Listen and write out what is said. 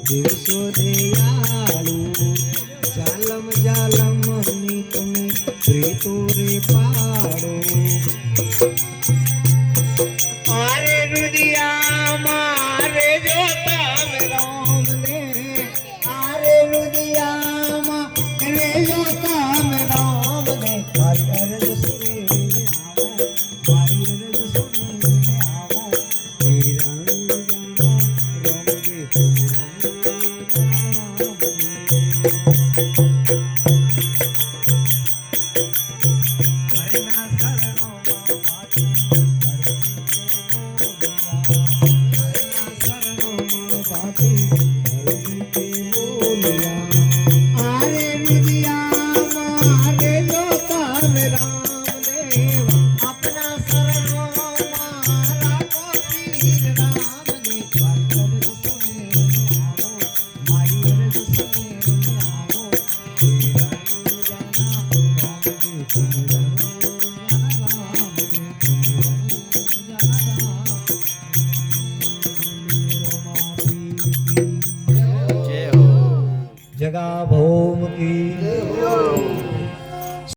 દિવસો દયાળુ જાલમ જાલમ ની તમે પ્રીતો રે પાડો આરે રુદિયા મારે જો તમે રામ ને આરે રુદિયા મારે જો તમે રામ ને મારી અરજ સુને આવો મારી અરજ સુને આવો હીરા રામ દે Thank you.